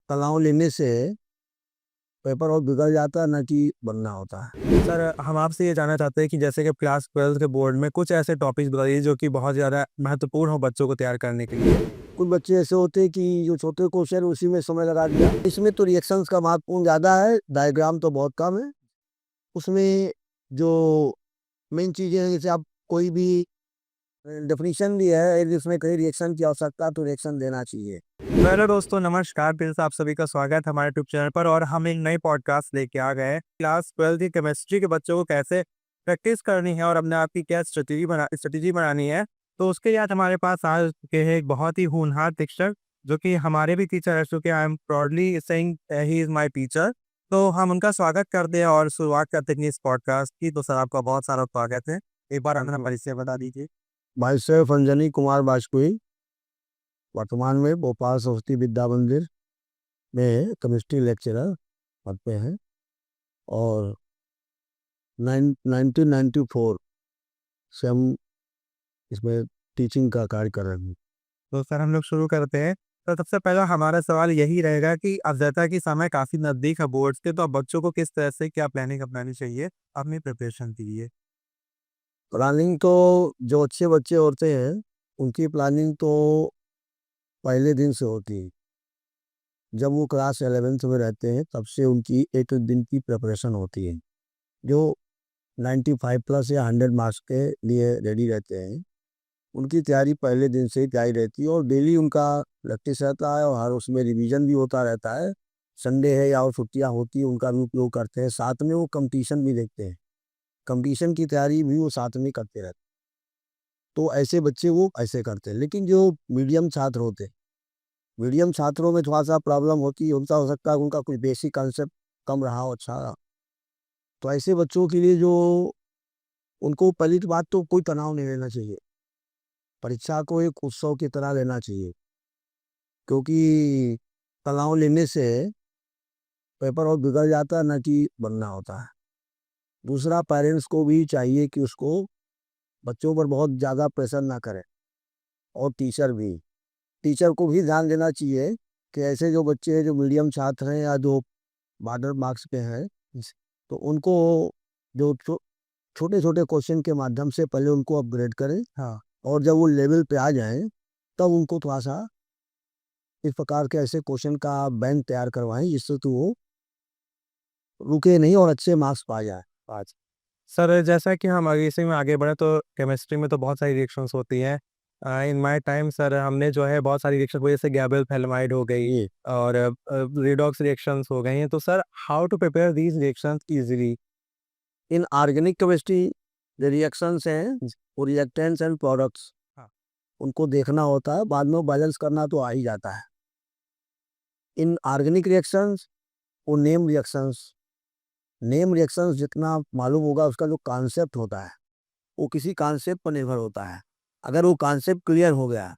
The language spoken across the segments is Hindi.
तनाव लेने से पेपर और बिगड़ जाता है ना कि बनना होता है। सर हम आपसे ये जानना चाहते हैं कि जैसे कि क्लास 12th के बोर्ड में कुछ ऐसे टॉपिक्स बताइए जो कि बहुत ज़्यादा महत्वपूर्ण हो बच्चों को तैयार करने के लिए। कुछ बच्चे ऐसे होते हैं कि जो छोटे क्वेश्चन उसी में समय लगा दिया। इसमें तो रिएक्शंस का महत्वपूर्ण ज़्यादा है, डायग्राम तो बहुत कम है। उसमें जो मेन चीज़ें हैं, जैसे आप कोई भी डेफिनेशन भी है, यदि उसमें कहीं रिएक्शन की आवश्यकता है तो रिएक्शन देना चाहिए। हेलो दोस्तों, नमस्कार। फिर से आप सभी का स्वागत है हमारे यूट्यूब चैनल पर और हम एक नई पॉडकास्ट लेके आ गए हैं। क्लास 12th की केमिस्ट्री के बच्चों को कैसे प्रैक्टिस करनी है और अपने आप की क्या स्ट्रेटेजी बनानी है। तो उसके लिए आज हमारे पास आ चुके हैं एक बहुत ही होनहार शिक्षक जो कि हमारे भी टीचर रह चुके हैं। I am proudly saying he is my teacher. तो हम उनका स्वागत करते हैं और शुरुआत करते हैं इस पॉडकास्ट की। तो सर आपका बहुत सारा स्वागत है। एक बार अपना परिचय बता दीजिए। भाई साहब अंजनी कुमार वाजपेयी वर्तमान में भोपाल सरस्वती विद्या मंदिर में केमिस्ट्री लेक्चरर पद पे हैं और 1994 से हम इसमें टीचिंग का कार्य कर रहे हैं। तो सर हम लोग शुरू करते हैं। तो सबसे पहला हमारा सवाल यही रहेगा कि अब जैसा कि समय काफ़ी नज़दीक है बोर्ड्स के, तो अब बच्चों को किस तरह से क्या प्लानिंग अपनानी चाहिए अपनी प्रिपरेशन के लिए? प्लानिंग तो जो अच्छे बच्चे होते हैं उनकी प्लानिंग तो पहले दिन से होती है। जब वो क्लास 11th में रहते हैं तब से उनकी एक दिन की प्रिपरेशन होती है, जो 95 प्लस या 100 मार्क्स के लिए रेडी रहते हैं। उनकी तैयारी पहले दिन से ही तैयारी रहती है और डेली उनका प्रैक्टिस रहता है और हर उसमें रिवीजन भी होता रहता है। संडे है या और छुट्टियाँ होती हैं उनका भी उपयोग करते हैं। साथ में वो कंपटीशन भी देखते हैं, कंपटीशन की तैयारी भी वो साथ में करते रहते हैं। तो ऐसे बच्चे वो ऐसे करते हैं। लेकिन जो मीडियम छात्र होते हैं, मीडियम छात्रों में थोड़ा सा प्रॉब्लम होती है, उनका हो सकता है उनका कुछ बेसिक कंसेप्ट कम रहा हो, अच्छा रहा। तो ऐसे बच्चों के लिए जो उनको पहली तो बात तो कोई तनाव नहीं लेना चाहिए, परीक्षा को एक उत्सव की तरह लेना चाहिए। क्योंकि तनाव लेने से पेपर और बिगड़ जाता है ना कि बनना होता है। दूसरा, पेरेंट्स को भी चाहिए कि उसको बच्चों पर बहुत ज़्यादा प्रेशर ना करें और टीचर को भी ध्यान देना चाहिए कि ऐसे जो बच्चे हैं जो मीडियम छात्र हैं या जो बॉर्डर मार्क्स पे हैं, तो उनको जो छोटे छोटे क्वेश्चन के माध्यम से पहले उनको अपग्रेड करें। हाँ, और जब वो लेवल पे आ जाएं तब उनको थोड़ा सा इस प्रकार के ऐसे क्वेश्चन का बैंक तैयार करवाएं जिससे तो वो रुके नहीं और अच्छे मार्क्स पा जाए आज। सर जैसा कि हम आगे इसी में आगे बढ़े, तो केमिस्ट्री में तो बहुत सारी रिएक्शंस होती हैं। इन माय टाइम सर हमने जो है बहुत सारी रिएक्शन हुई, जैसे गैबल फेलमाइड हो गई ये और रिडॉक्स रिएक्शंस हो गई हैं। तो sir how to prepare these reactions easily? In organic chemistry जो रिएक्शंस हैं वो रिएक्टेंट्स एंड प्रोडक्ट्स उनको देखना होता है, बाद में बैलेंस करना तो आ ही जाता है। इन ऑर्गेनिक रिएक्शंस वो नेम रिएक्शंस जितना मालूम होगा उसका जो कॉन्सेप्ट होता है वो किसी कॉन्सेप्ट पर निर्भर होता है। अगर वो कॉन्सेप्ट क्लियर हो गया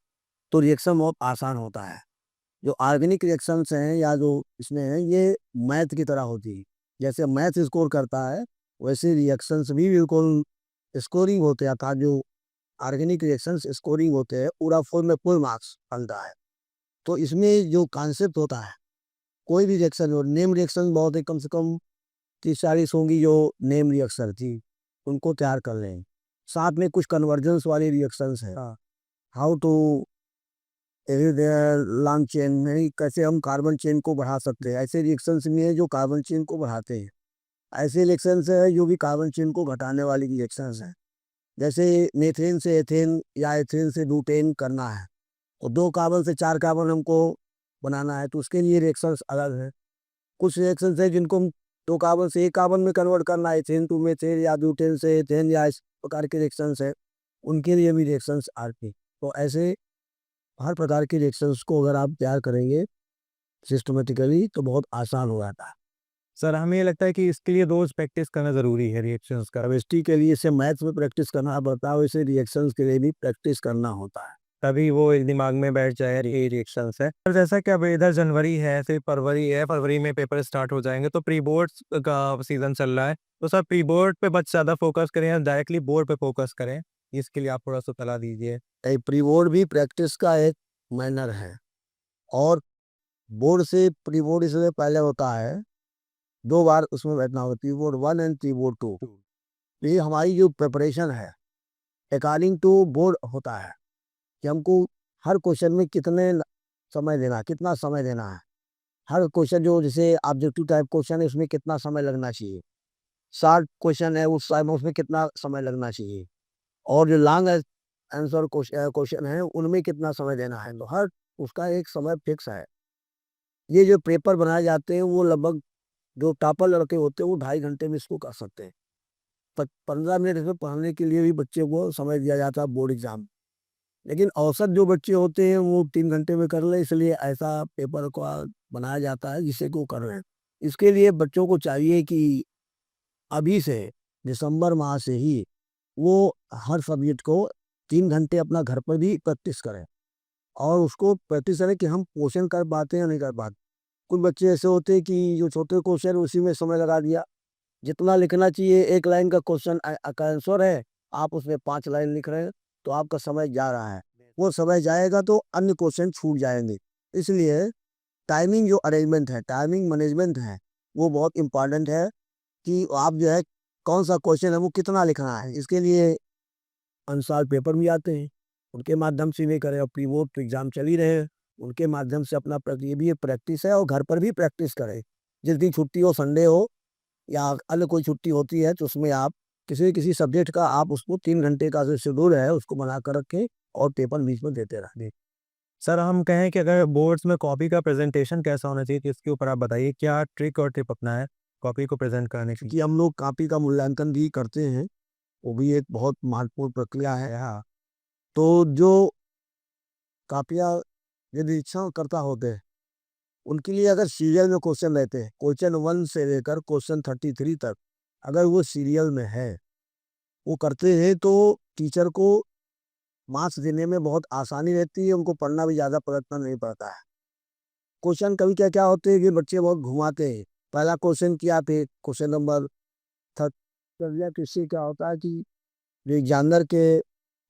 तो रिएक्शन बहुत आसान होता है। जो ऑर्गेनिक रिएक्शंस हैं या जो इसमें हैं ये मैथ की तरह होती है। जैसे मैथ स्कोर करता है वैसे रिएक्शंस भी बिल्कुल स्कोरिंग होते हैं, अर्थात जो ऑर्गेनिक रिएक्शंस स्कोरिंग होते हैं पूरा फुल में फुल मार्क्स बनता है। तो इसमें जो कॉन्सेप्ट होता है, कोई भी रिएक्शन हो, नेम रिएक्शन बहुत है, कम से कम 30-40 होंगी जो नेम रिएक्शन थी, उनको तैयार कर लें। साथ में कुछ कन्वर्जेंस वाली रिएक्शंस हैं, हाउ टू लॉन्ग चेन में कैसे हम कार्बन चेन को बढ़ा सकते हैं। ऐसे रिएक्शंस भी हैं जो कार्बन चेन को बढ़ाते हैं, ऐसे रिएक्शंस है जो भी कार्बन चेन को घटाने वाली रिएक्शंस हैं। जैसे मीथेन से एथेन या एथेन से ब्यूटेन करना है, और 2 कार्बन से 4 कार्बन हमको बनाना है, तो उसके लिए रिएक्शंस अलग है। कुछ रिएक्शंस है जिनको हम 2 कार्बन से 1 कार्बन में कन्वर्ट करना है, एथेन टू मीथेन या ब्यूटेन से एथेन या इस प्रकार के रिएक्शंस है, उनके लिए भी रिएक्शंस आती हैं। तो ऐसे हर प्रकार के रिएक्शंस को अगर आप तैयार करेंगे सिस्टमेटिकली तो बहुत आसान हो जाता है। सर हमें ये लगता है कि इसके लिए रोज प्रैक्टिस करना ज़रूरी है रिएक्शंस का। केमिस्ट्री के लिए जैसे मैथ्स में प्रैक्टिस करना पड़ता है वैसे रिएक्शंस के लिए भी प्रैक्टिस करना होता है। तभी वो एक दिमाग में बैठ जाए ये रिएक्शंस है। और जैसा कि अब इधर जनवरी है, फिर फरवरी है, फरवरी में पेपर स्टार्ट हो जाएँगे, तो प्री बोर्ड्स का सीज़न चल रहा है। तो सर प्री बोर्ड पे बच्चे ज़्यादा फ़ोकस करें या डायरेक्टली बोर्ड पे फ़ोकस करें? इसके लिए आप थोड़ा-सा सलाह दीजिए। प्री बोर्ड भी प्रैक्टिस का एक मैनर है और बोर्ड से प्री बोर्ड इसलिए पहले होता है, 2 बार उसमें बैठना होगा, pre board 1 and pre board 2। ये हमारी जो प्रिपरेशन है अकॉर्डिंग टू बोर्ड होता है कि हमको हर क्वेश्चन में समय देना है, कितना समय देना है। हर क्वेश्चन जो जैसे ऑब्जेक्टिव टाइप क्वेश्चन है उसमें कितना समय लगना चाहिए, शॉर्ट क्वेश्चन है उस टाइम उसमें कितना समय लगना चाहिए, और जो लॉन्ग आंसर क्वेश्चन है उनमें कितना समय देना है। तो हर उसका एक समय फिक्स है। ये जो पेपर बनाए जाते हैं वो लगभग जो टॉपर लड़के होते हैं वो 2.5 घंटे में इसको कर सकते हैं। 15 मिनट इसमें पढ़ने के लिए भी बच्चे को समय दिया जाता है बोर्ड एग्जाम। लेकिन औसत जो बच्चे होते हैं वो 3 घंटे में कर ले, इसलिए ऐसा पेपर को बनाया जाता है जिससे कि वो कर रहे हैं। इसके लिए बच्चों को चाहिए कि अभी से दिसंबर माह से ही वो हर सब्जेक्ट को 3 घंटे अपना घर पर भी प्रैक्टिस करें, और उसको प्रैक्टिस करें कि हम क्वेश्चन कर पाते हैं या नहीं कर पाते। कुछ बच्चे ऐसे होते हैं कि जो छोटे क्वेश्चन उसी में समय लगा दिया, जितना लिखना चाहिए 1 लाइन का क्वेश्चन का आंसर है, आप उसमें 5 लाइन लिख रहे हैं, तो आपका समय जा रहा है। वो समय जाएगा तो अन्य क्वेश्चन छूट जाएंगे। इसलिए टाइमिंग जो अरेंजमेंट है, टाइमिंग मैनेजमेंट है, वो बहुत इम्पॉर्टेंट है कि आप जो है कौन सा क्वेश्चन है वो कितना लिखना है। इसके लिए अनुसार पेपर भी आते हैं, उनके माध्यम से नहीं करें, और प्री बोर्ड तो एग्जाम चल ही रहे हैं, उनके माध्यम से अपना ये भी एक प्रैक्टिस है, और घर पर भी प्रैक्टिस करें। जिस दिन छुट्टी हो, संडे हो या अन्य कोई छुट्टी होती है, तो उसमें आप किसी सब्जेक्ट का आप उसको 3 घंटे का जो शेड्यूल है उसको बना कर रखें और पेपर बीच में देते रहें। सर हम कहें कि अगर बोर्ड्स में कॉपी का प्रेजेंटेशन कैसा होना चाहिए, तो इसके ऊपर आप बताइए क्या ट्रिक और टिप अपना है कॉपी को प्रेजेंट करने की। क्योंकि हम लोग कॉपी का मूल्यांकन भी करते हैं, वो भी एक बहुत महत्वपूर्ण प्रक्रिया है। हाँ, तो जो कापियाँ जो निरीक्षण करता होते हैं उनके लिए अगर सीरियल में क्वेश्चन रहते हैं, क्वेश्चन 1 से लेकर क्वेश्चन 33 तक, अगर वो सीरियल में है वो करते हैं तो टीचर को मार्क्स देने में बहुत आसानी रहती है, उनको पढ़ना भी ज़्यादा प्रयत्न नहीं पड़ता है। क्वेश्चन कभी क्या क्या होते हैं कि बच्चे बहुत घुमाते हैं। पहला क्वेश्चन किया, फिर क्वेश्चन नंबर थर्ड कर दिया, तो इससे क्या होता है कि जो एग्जामिनर के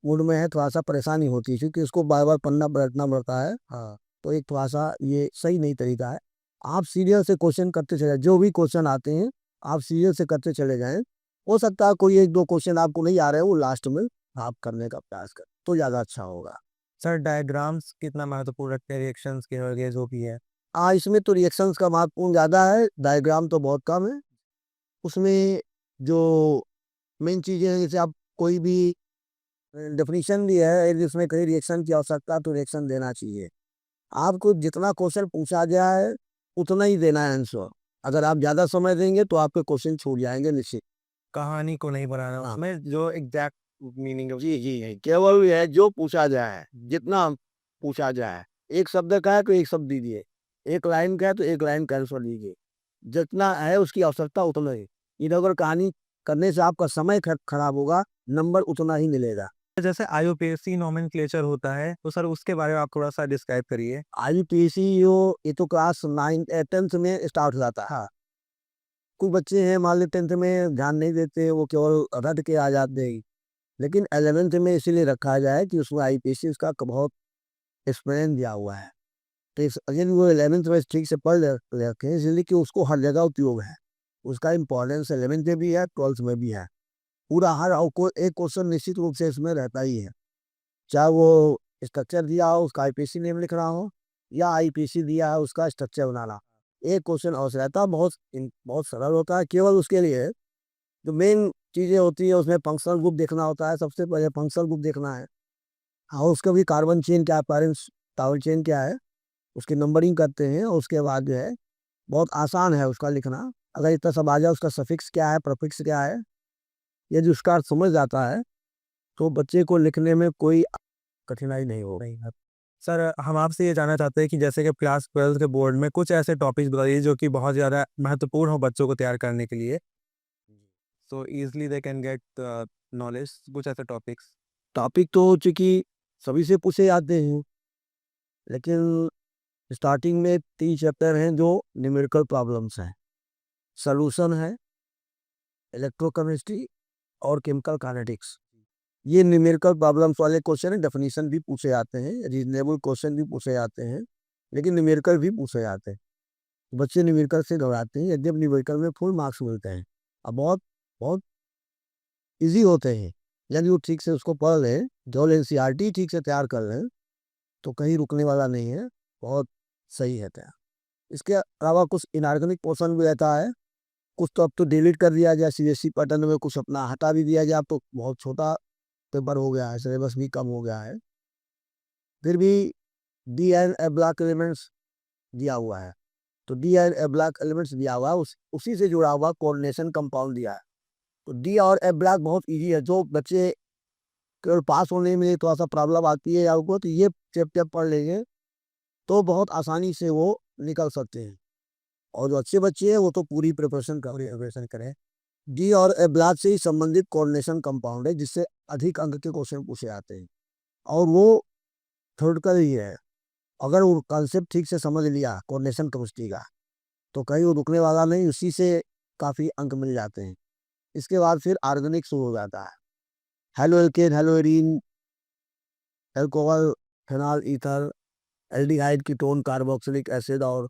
मूड में है थोड़ा सा परेशानी होती है, क्योंकि उसको बार बार पढ़ना बैठना पड़ता है। हाँ, तो एक थोड़ा सा ये सही नहीं तरीका है। आप सीरियल से क्वेश्चन करते चले, जो भी क्वेश्चन आते हैं आप सीरियल से करते चले जाएं। हो सकता है कोई 1-2 क्वेश्चन आपको नहीं आ रहे हैं, वो लास्ट में आप करने का प्रयास करें तो ज़्यादा अच्छा होगा। सर डायग्राम्स कितना महत्वपूर्ण रखते हैं रिएक्शंस के वगैरह जो भी है। हाँ, इसमें तो रिएक्शंस का महत्वपूर्ण ज़्यादा है, डायग्राम तो बहुत कम है। उसमें जो मेन चीज़ें हैं, जैसे आप कोई भी डेफिनेशन भी है जिसमें कहीं रिएक्शन की आवश्यकता, तो रिएक्शन देना चाहिए। आपको जितना क्वेश्चन पूछा गया है उतना ही देना है आंसर। अगर आप ज़्यादा समय देंगे तो आपके क्वेश्चन छूट जाएंगे निश्चित। कहानी को नहीं बनाना हाँ, उसमें जो एग्जैक्ट मीनिंग है। जी जी है, केवल है जो पूछा जाए, जितना पूछा जाए। एक शब्द का है तो एक शब्द दीजिए, 1 लाइन का है तो 1 लाइन का आंसर दीजिए, जितना है उसकी आवश्यकता उतना ही। इधर अगर कहानी करने से आपका समय खराब होगा, नंबर उतना ही मिलेगा। जैसे आईयूपीएसी नोमेनक्लेचर होता है तो सर उसके बारे में आप थोड़ा सा डिस्क्राइब करिए। आईपीसी ये तो क्लास 9 10th में स्टार्ट हो जाता है। हाँ, कुछ बच्चे हैं मान लो 10th में ध्यान नहीं देते, वो केवल रट के आ जाते हैं। लेकिन 11th में इसीलिए रखा जाए कि उसमें आईपीसी उसका बहुत एक्सपीरियंस दिया हुआ है। तो अगर वो 11th में ठीक से पढ़ रखें, इसलिए कि उसको हर जगह उपयोग है। उसका इम्पोर्टेंस 11th में भी है, 12th में भी है। पूरा हर एक क्वेश्चन निश्चित रूप से इसमें रहता ही है, चाहे वो स्ट्रक्चर दिया हो उसका आईपीसी नेम लिखना हो, या आईपीसी दिया है उसका स्ट्रक्चर बनाना। एक क्वेश्चन और रहता है, बहुत सरल होता है। केवल उसके लिए जो मेन चीज़ें होती है उसमें फंक्शनल ग्रुप देखना होता है, सबसे पहले फंक्शनल ग्रुप देखना है। हाँ, उसका भी कार्बन चेन क्या है, पेरेंट्स टावल चेन क्या है, उसकी नंबरिंग करते हैं, और उसके बाद जो है बहुत आसान है उसका लिखना। अगर इतना सब आ जाए, उसका सफिक्स क्या है, प्रीफिक्स क्या है, ये जो उसका अर्थ समझ जाता है, तो बच्चे को लिखने में कोई कठिनाई नहीं होगी। नहीं है। सर हम आपसे ये जानना चाहते हैं कि जैसे कि क्लास 12 के बोर्ड में कुछ ऐसे टॉपिक्स बताइए जो कि बहुत ज़्यादा महत्वपूर्ण हो बच्चों को तैयार करने के लिए, सो easily they can get knowledge, कुछ ऐसे टॉपिक्स। टॉपिक तो चूंकि सभी से पूछे जाते हैं, लेकिन स्टार्टिंग में 3 चैप्टर हैं जो न्यूमेरिकल प्रॉब्लम्स हैं, सॉल्यूशन है, इलेक्ट्रोकेमिस्ट्री और केमिकल काइनेटिक्स। ये न्यूमेरिकल प्रॉब्लम्स वाले क्वेश्चन है, डेफिनेशन भी पूछे जाते हैं, रीजनेबल क्वेश्चन भी पूछे जाते हैं। लेकिन न्यूमेरिकल भी पूछे जाते हैं। बच्चे न्यूमेरिकल से घबराते हैं, यद्यप न्यूमेरिकल में फुल मार्क्स मिलते हैं। अब बहुत बहुत ईजी होते हैं, यदि वो ठीक से उसको पढ़ लें, जो एनसीईआरटी ठीक से तैयार कर लें, तो कहीं रुकने वाला नहीं है, बहुत सही है तैयार। इसके अलावा कुछ इनऑर्गेनिक पोर्शन भी रहता है, कुछ तो अब तो डिलीट कर दिया जाए सीबीएसई पैटर्न में, कुछ अपना हटा भी दिया जाए। अब तो बहुत छोटा पेपर हो गया है, सिलेबस भी कम हो गया है। फिर भी D and A block elements दिया हुआ है, तो D and A block elements दिया हुआ है, उसी से जुड़ा हुआ कोऑर्डिनेशन कंपाउंड दिया है। तो डी और ए ब्लॉक बहुत इजी है, जो बच्चे केवल पास होने में थोड़ा सा प्रॉब्लम आती है या उनको, तो ये चैप्टर पढ़ लेंगे तो बहुत आसानी से वो निकल सकते हैं। और जो अच्छे बच्चे हैं वो तो पूरी प्रिपरेशन करें। डी और ए ब्लॉक से ही संबंधित कोऑर्डिनेशन कंपाउंड है, जिससे अधिक अंक के क्वेश्चन पूछे जाते हैं, और वो थ्योरेटिकल ही है। अगर वो कॉन्सेप्ट ठीक से समझ लिया कोऑर्डिनेशन केमिस्ट्री का, तो कहीं वो रुकने वाला नहीं, उसी से काफ़ी अंक मिल जाते हैं। इसके बाद फिर ऑर्गेनिक शुरू हो जाता है, halo alkane, hello arene, alcohol, phenol ether, aldehyde, ketone, carboxylic acid और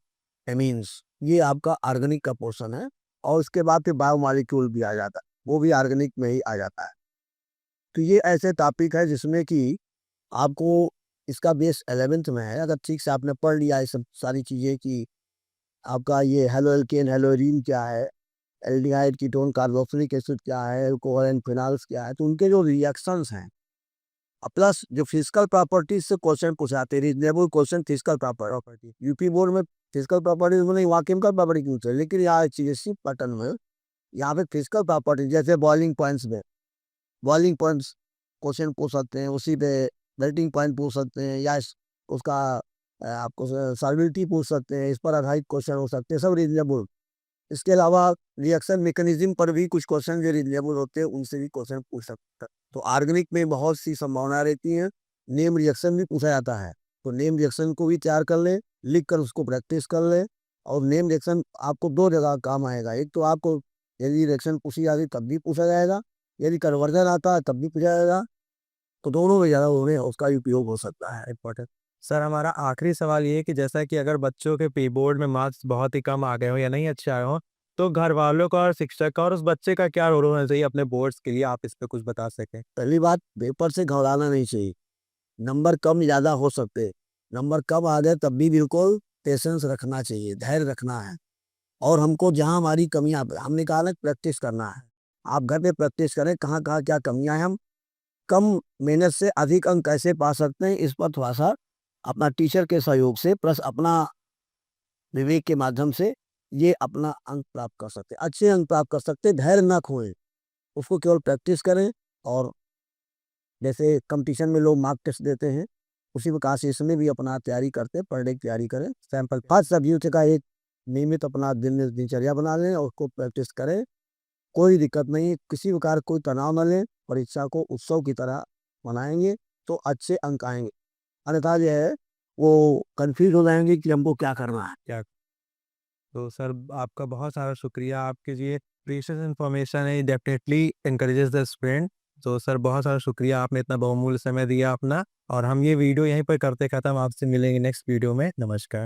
एमीन्स, ये आपका ऑर्गेनिक का पोर्शन है। और उसके बाद फिर बायोमॉलिक्यूल भी आ जाता है, वो भी ऑर्गेनिक में ही आ जाता है। तो ये ऐसे टॉपिक है जिसमें कि आपको इसका बेस 11th में है। अगर ठीक से आपने पढ़ लिया ये सब सारी चीज़ें कि आपका ये हेलो एल्केन, हेलो एरीन क्या है, एल्डिहाइड, कीटोन, कार्बोक्सिलिक एसिड क्या है, अल्कोहल एंड फिनॉल्स क्या है, तो उनके जो रिएक्शंस हैं, प्लस जो फिजिकल प्रॉपर्टीज से क्वेश्चन पूछाते हैं, reasonable question physical property. UP board में फिजिकल प्रॉपर्टीज में नहीं, वहाँ केमिकल प्रॉपर्टी क्यों थे, लेकिन यहाँ सीबीएसई पैटर्न में यहाँ पे फिजिकल प्रॉपर्टी, जैसे बॉइलिंग पॉइंट्स में बॉइलिंग पॉइंट्स क्वेश्चन पूछ सकते हैं, उसी पे मेल्टिंग पॉइंट पूछ सकते हैं, या उसका आपको सॉल्युबिलिटी पूछ सकते हैं, इस पर आधारित क्वेश्चन हो सकते हैं, सब रीजनेबल। इसके अलावा रिएक्शन मैकेनिज्म पर भी कुछ क्वेश्चन जो रीजनेबल होते हैं, उनसे भी क्वेश्चन पूछ सकते हैं। तो ऑर्गेनिक में बहुत सी संभावना रहती है, नेम रिएक्शन भी पूछा जाता है, तो नेम रिएक्शन को भी तैयार कर ले, लिख कर उसको प्रैक्टिस कर ले। और नेम रिएक्शन आपको दो जगह काम आएगा, एक तो आपको यदि रिएक्शन पूछी जाती तब भी पूछा जाएगा, यदि कन्वर्जन आता है तब भी पूछा जाएगा, तो दोनों में ज़्यादा होने उसका उपयोग हो सकता है। इम्पोर्टेंट। सर हमारा आखिरी सवाल ये है कि जैसा कि अगर बच्चों के प्री बोर्ड में मार्क्स बहुत ही कम आ गए हो या नहीं अच्छे आए हो, तो घर वालों का और शिक्षक का और उस बच्चे का क्या रोल होना चाहिए अपने बोर्ड्स के लिए, आप इस पे कुछ बता सकें? पहली बात, पेपर से घबराना नहीं चाहिए, नंबर कम ज़्यादा हो सकते हैं, नंबर कम आ जाए तब भी बिल्कुल पेशेंस रखना चाहिए, धैर्य रखना है। और हमको जहाँ हमारी कमियाँ, हमने कहा ना प्रैक्टिस करना है, आप घर पे प्रैक्टिस करें कहाँ कहाँ क्या कमियाँ हैं, हम कम मेहनत से अधिक अंक कैसे पा सकते हैं, इस पर थोड़ा सा अपना टीचर के सहयोग से प्लस अपना विवेक के माध्यम से ये अपना अंक प्राप्त कर सकते हैं, अच्छे अंक प्राप्त कर सकते हैं। धैर्य ना खोएं, उसको केवल प्रैक्टिस करें। और जैसे कंपटीशन में लोग मार्क टेस्ट देते हैं, उसी प्रकार से इसमें भी अपना तैयारी करते हैं, पढ़ने की तैयारी करें। सैंपल 5 सब्जेक्ट का एक नियमित अपना दिनचर्या बना लें और उसको प्रैक्टिस करें। कोई दिक्कत नहीं, किसी प्रकार कोई तनाव न लें, परीक्षा को उत्सव की तरह मनाएंगे तो अच्छे अंक आएंगे। अन्यथा जो है वो कंफ्यूज हो जाएंगे कि हमको क्या करना है। क्या? तो सर आपका बहुत सारा शुक्रिया, आपके ये प्रीशियस इन्फॉर्मेशन है, डेफिनेटली एनकरेजेस द स्टूडेंट। तो सर बहुत सारा शुक्रिया, आपने इतना बहुमूल्य समय दिया अपना, और हम ये वीडियो यहीं पर करते ख़त्म, आपसे मिलेंगे नेक्स्ट वीडियो में। नमस्कार।